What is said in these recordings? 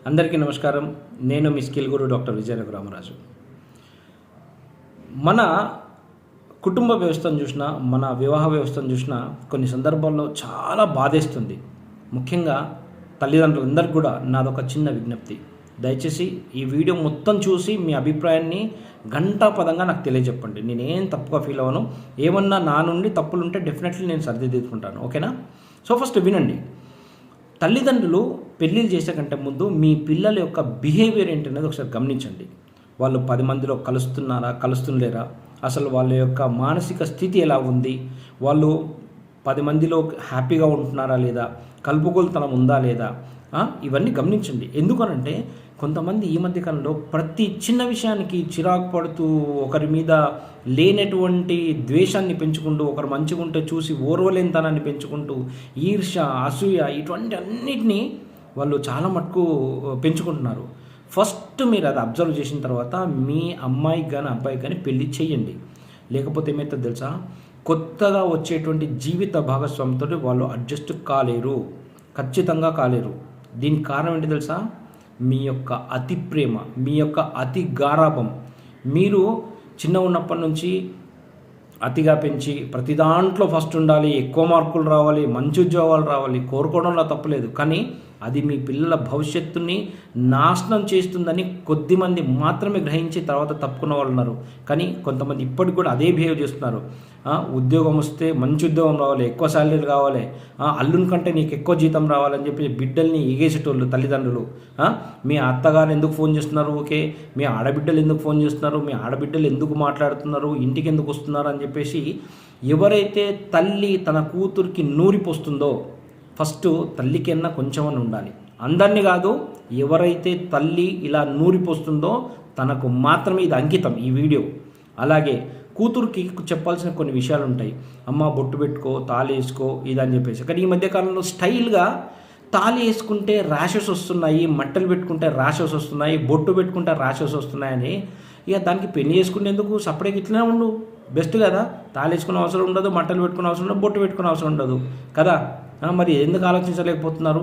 అందరికీ నమస్కారం. నేను మీ స్కిల్ గురు డాక్టర్ విజయ రఘురామరాజు. మన కుటుంబ వ్యవస్థను చూసినా, మన వివాహ వ్యవస్థను చూసినా కొన్ని సందర్భాల్లో చాలా బాధేస్తుంది. ముఖ్యంగా తల్లిదండ్రులందరికీ కూడా నాదొక చిన్న విజ్ఞప్తి. దయచేసి ఈ వీడియో మొత్తం చూసి మీ అభిప్రాయాన్ని గంటాపదంగా నాకు తెలియజెప్పండి. నేనేం తప్పుగా ఫీల్ అవ్వను. ఏమన్నా నా నుండి తప్పులుంటే డెఫినెట్లీ నేను సరిదిద్దుకుంటాను. ఓకేనా? సో ఫస్ట్ వినండి. తల్లిదండ్రులు పెళ్ళిళ్ళు చేసే కంటే ముందు మీ పిల్లల యొక్క బిహేవియర్ ఏంటనేది ఒకసారి గమనించండి. వాళ్ళు 10 మందిలో కలుస్తుండలేరా, అసలు వాళ్ళ యొక్క మానసిక స్థితి ఎలా ఉంది, వాళ్ళు 10 మందిలో హ్యాపీగా ఉంటున్నారా లేదా, కలుపుగోలుతనం ఉందా లేదా, ఇవన్నీ గమనించండి. ఎందుకనంటే కొంతమంది ఈ మధ్యకాలంలో ప్రతి చిన్న విషయానికి చిరాకు పడుతూ, ఒకరి మీద లేనటువంటి ద్వేషాన్ని పెంచుకుంటూ, ఒకరు మంచిగా ఉంటే చూసి ఓర్వలేనితనాన్ని పెంచుకుంటూ, ఈర్ష్య, అసూయ ఇటువంటి అన్నిటినీ వాళ్ళు చాలా మటుకు పెంచుకుంటున్నారు. ఫస్ట్ మీరు అది అబ్జర్వ్ చేసిన తర్వాత మీ అమ్మాయికి కానీ అబ్బాయికి కానీ పెళ్ళి చేయండి. లేకపోతే ఏమవుతుందో తెలుసా, కొత్తగా వచ్చేటువంటి జీవిత భాగస్వామితో వాళ్ళు అడ్జస్ట్ కాలేరు, ఖచ్చితంగా కాలేరు. దీనికి కారణం ఏంటి తెలుసా? మీ యొక్క అతి ప్రేమ, మీ యొక్క అతి గారాభం. మీరు చిన్న ఉన్నప్పటి నుంచి అతిగా పెంచి ప్రతి దాంట్లో ఫస్ట్ ఉండాలి, ఎక్కువ మార్కులు రావాలి, మంచి ఉద్యోగాలు రావాలి కోరుకోవడంలో తప్పలేదు. కానీ అది మీ పిల్లల భవిష్యత్తుని నాశనం చేస్తుందని కొద్దిమంది మాత్రమే గ్రహించి తర్వాత తప్పుకున్న వాళ్ళు ఉన్నారు. కానీ కొంతమంది ఇప్పటికి కూడా అదే బిహేవ్ చేస్తున్నారు. ఉద్యోగం వస్తే మంచి ఉద్యోగం రావాలి, ఎక్కువ శాలరీలు కావాలి, అల్లుని కంటే నీకు ఎక్కువ జీతం రావాలని చెప్పి బిడ్డల్ని ఎగేసేటోళ్ళు తల్లిదండ్రులు. మీ అత్తగారు ఎందుకు ఫోన్ చేస్తున్నారు, ఓకే, మీ ఆడబిడ్డలు ఎందుకు ఫోన్ చేస్తున్నారు, మీ ఆడబిడ్డలు ఎందుకు మాట్లాడుతున్నారు, ఇంటికి ఎందుకు వస్తున్నారు అని చెప్పేసి ఎవరైతే తల్లి తన కూతురికి నూరిపోస్తుందో, ఫస్ట్ తల్లికన్నా కొంచెం అని ఉండాలి. అందరినీ కాదు, ఎవరైతే తల్లి ఇలా నూరిపోస్తుందో తనకు మాత్రమే ఇది అంకితం ఈ వీడియో. అలాగే కూతురికి చెప్పాల్సిన కొన్ని విషయాలు ఉంటాయి. అమ్మ బొట్టు పెట్టుకో, తాళి వేసుకో ఇదని చెప్పేసి. కానీ ఈ మధ్యకాలంలో స్టైల్గా తాళి వేసుకుంటే ర్యాషెస్ వస్తున్నాయి, మట్టలు పెట్టుకుంటే ర్యాషెస్ వస్తున్నాయి, బొట్టు పెట్టుకుంటే ర్యాషెస్ వస్తున్నాయని ఇక దానికి పెళ్లి చేసుకునేందుకు సపరేట్గా ఇట్లనే ఉండు, బెస్ట్ కదా. తాళి వేసుకునే అవసరం ఉండదు, మట్టలు పెట్టుకునే అవసరం ఉండదు, బొట్టు పెట్టుకునే అవసరం ఉండదు కదా. మరి ఎందుకు ఆలోచించలేకపోతున్నారు?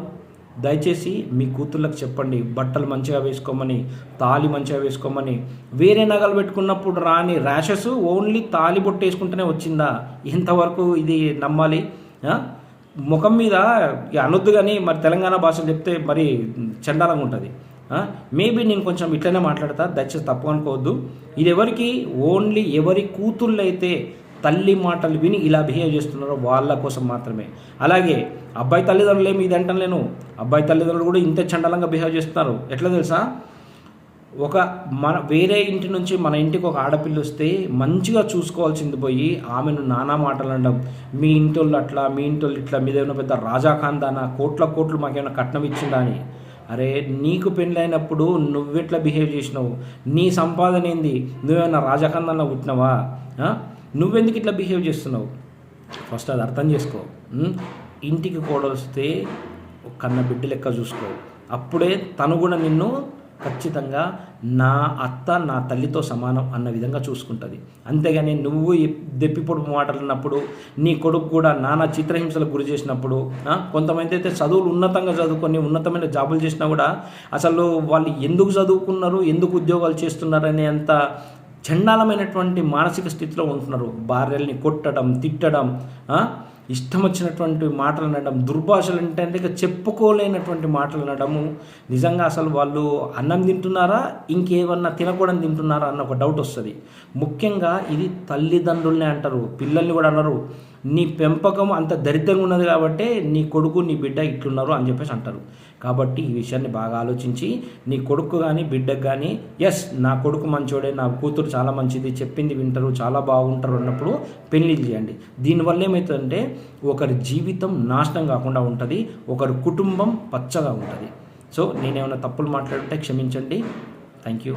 దయచేసి మీ కూతుళ్ళకి చెప్పండి, బట్టలు మంచిగా వేసుకోమని, తాళి మంచిగా వేసుకోమని. వేరే నగలు పెట్టుకున్నప్పుడు రాని ర్యాషెస్ ఓన్లీ తాళి బొట్టు వేసుకుంటేనే వచ్చిందా? ఎంతవరకు ఇది నమ్మాలి? ముఖం మీద అనొద్దు, కానీ మరి తెలంగాణ భాషలు చెప్తే మరి చండాలంగా ఉంటుంది. మేబీ నేను కొంచెం ఇట్లనే మాట్లాడతా, దయచేసి తప్పు అనుకోవద్దు. ఇది ఎవరికి, ఓన్లీ ఎవరి కూతుళ్ళు అయితే తల్లి మాటలు విని ఇలా బిహేవ్ చేస్తున్నారో వాళ్ళ కోసం మాత్రమే. అలాగే అబ్బాయి తల్లిదండ్రులు ఏమి ఇది అంటలేను, అబ్బాయి తల్లిదండ్రులు కూడా ఇంత చండలంగా బిహేవ్ చేస్తున్నారు. ఎట్లా తెలుసా, వేరే ఇంటి నుంచి మన ఇంటికి ఒక ఆడపిల్ల వస్తే మంచిగా చూసుకోవాల్సింది పోయి ఆమెను నానా మాటలు అనడం, మీ ఇంటి వాళ్ళు అట్లా, మీ ఇంటి వాళ్ళు ఇట్లా, మీదేమైనా పెద్ద రాజాఖాందానా, కోట్లు మాకేమైనా కట్నం ఇచ్చిందా అని. అరే, నీకు పెళ్ళైనప్పుడు నువ్వెట్లా బిహేవ్ చేసినావు, నీ సంపాదన ఏంది, నువ్వేమైనా రాజాఖాందానా పుట్టినావా, నువ్వెందుకు ఇట్లా బిహేవ్ చేస్తున్నావు? ఫస్ట్ అది అర్థం చేసుకో. ఇంటికి కోడొస్తే కన్న బిడ్డ లెక్క చూసుకో. అప్పుడే తను కూడా నిన్ను ఖచ్చితంగా నా అత్త నా తల్లితో సమానం అన్న విధంగా చూసుకుంటుంది. అంతేగాని నువ్వు దెప్పిపొడుపు మాటలు అన్నప్పుడు, నీ కొడుకు కూడా నానా చిత్రహింసలకు గురి చేసినప్పుడు, కొంతమంది అయితే చదువులు ఉన్నతంగా చదువుకొని ఉన్నతమైన జాబులు చేసినా కూడా అసలు వాళ్ళు ఎందుకు చదువుకున్నారు, ఎందుకు ఉద్యోగాలు చేస్తున్నారు అనే అంత చండాలమైనటువంటి మానసిక స్థితిలో ఉంటున్నారు. భార్యల్ని కొట్టడం, తిట్టడం, ఇష్టం వచ్చినటువంటి మాటలు అనడం, దుర్భాషలు అంటే చెప్పుకోలేనటువంటి మాటలు అనడము. నిజంగా అసలు వాళ్ళు అన్నం తింటున్నారా, ఇంకేమన్నా తినకూడని తింటున్నారా అన్న ఒక డౌట్ వస్తుంది. ముఖ్యంగా ఇది తల్లిదండ్రులనే అంటారు, పిల్లల్ని కూడా అన్నారు. నీ పెంపకం అంత దరిద్రంగా ఉన్నది కాబట్టి నీ కొడుకు నీ బిడ్డ ఇట్లున్నారు అని చెప్పేసి అంటారు. కాబట్టి ఈ విషయాన్ని బాగా ఆలోచించి నీ కొడుకు కానీ బిడ్డకు కానీ, ఎస్ నా కొడుకు మంచోడే, నా కూతురు చాలా మంచిది, చెప్పింది వింటారు, చాలా బాగుంటారు అన్నప్పుడు పెళ్లి చేయండి. దీనివల్ల ఏమవుతుందంటే ఒకరి జీవితం నాశనం కాకుండా ఉంటుంది, ఒకరి కుటుంబం పచ్చగా ఉంటుంది. సో నేనేమైనా తప్పులు మాట్లాడుంటే క్షమించండి. Thank you.